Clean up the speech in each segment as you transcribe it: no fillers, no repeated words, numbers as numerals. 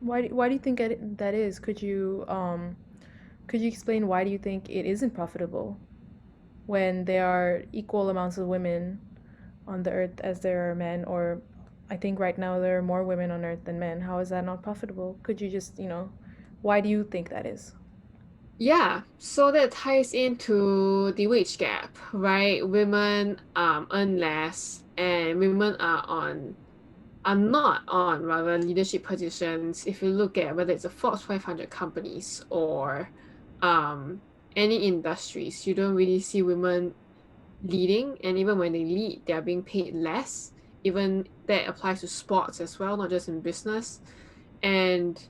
Why do you think that is? Could you explain why do you think it isn't profitable when there are equal amounts of women on the earth as there are men, or I think right now there are more women on earth than men. How is that not profitable? Could you just, why do you think that is? Yeah, so that ties into the wage gap, right? Women earn less, and women are not on rather leadership positions. If you look at whether it's a Forbes 500 companies or um any industries, you don't really see women leading, and even when they lead, they are being paid less. Even that applies to sports as well, not just in business. And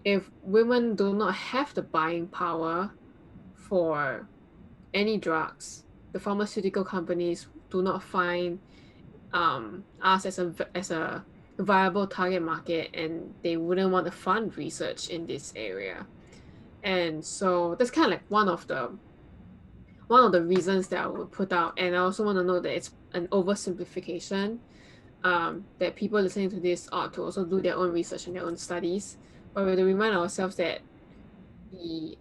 if women do not have the buying power for any drugs, the pharmaceutical companies do not find us as a viable target market, and they wouldn't want to fund research in this area. And so that's kind of like one of the reasons that I would put out. And I also want to know that it's an oversimplification, that people listening to this ought to also do their own research and their own studies. But we have to remind ourselves that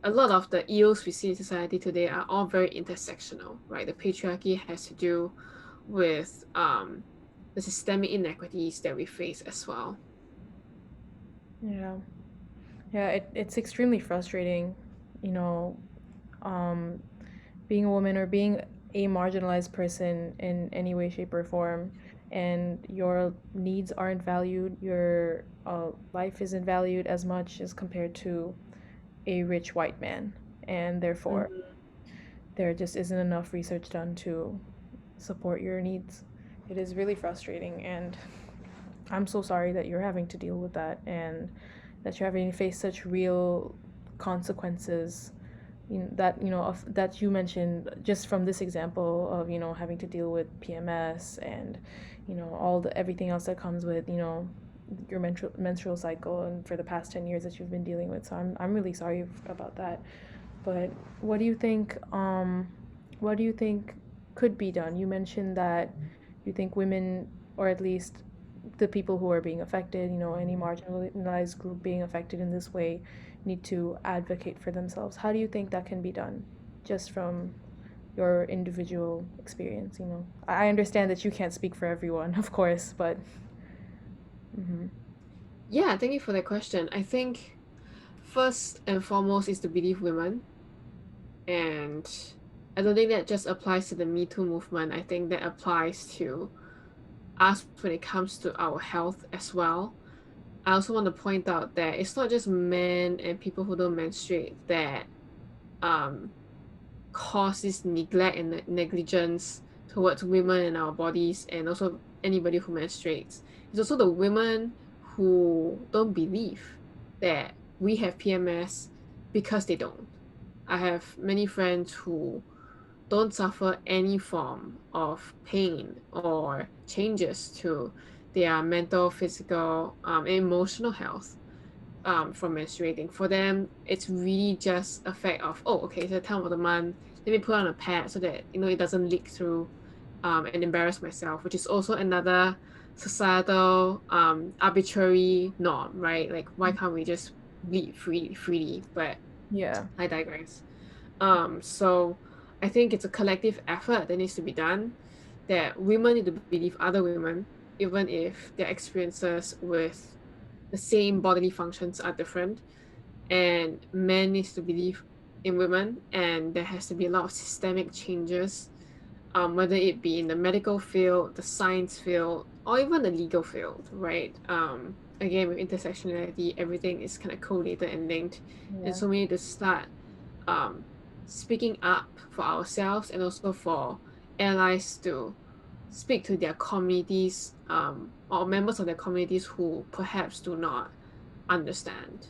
a lot of the ills we see in society today are all very intersectional, right? The patriarchy has to do with the systemic inequities that we face as well. Yeah. Yeah, it's extremely frustrating, you know, um, being a woman or being a marginalized person in any way, shape, or form, and your needs aren't valued, your life isn't valued as much as compared to a rich white man, and therefore Mhm. there just isn't enough research done to support your needs. It is really frustrating, and I'm so sorry that you're having to deal with that and that you're having to face such real consequences, that you mentioned just from this example of, having to deal with PMS and, all the everything else that comes with, your menstrual cycle and for the past 10 years that you've been dealing with. So I'm really sorry about that. But what do you think what do you think could be done? You mentioned that you think women, or at least the people who are being affected, any marginalized group being affected in this way, need to advocate for themselves. How do you think that can be done? Just from your individual experience, I understand that you can't speak for everyone, of course, but mhm. Yeah, thank you for that question. I think first and foremost is to believe women. And I don't think that just applies to the Me Too movement. I think that applies to us when it comes to our health as well. I also want to point out that it's not just men and people who don't menstruate that um, cause this neglect and negligence towards women and our bodies, and also anybody who menstruates. It's also the women who don't believe that we have PMS because they don't. I have many friends who don't suffer any form of pain or changes to their mental, physical, emotional health from menstruating. For them, it's really just a fact of, oh, okay, it's the time of the month. Let me put on a pad so that it doesn't leak through, and embarrass myself, which is also another societal arbitrary norm, right? Like, why can't we just bleed freely? But Yeah. I digress. So I think it's a collective effort that needs to be done. That women need to believe other women, even if their experiences with the same bodily functions are different. And men needs to believe in women, and there has to be a lot of systemic changes, whether it be in the medical field, the science field, or even the legal field, right? Again, with intersectionality, everything is kind of correlated and linked, and Yeah. so we need to start um, speaking up for ourselves, and also for allies to speak to their communities, or members of their communities who perhaps do not understand.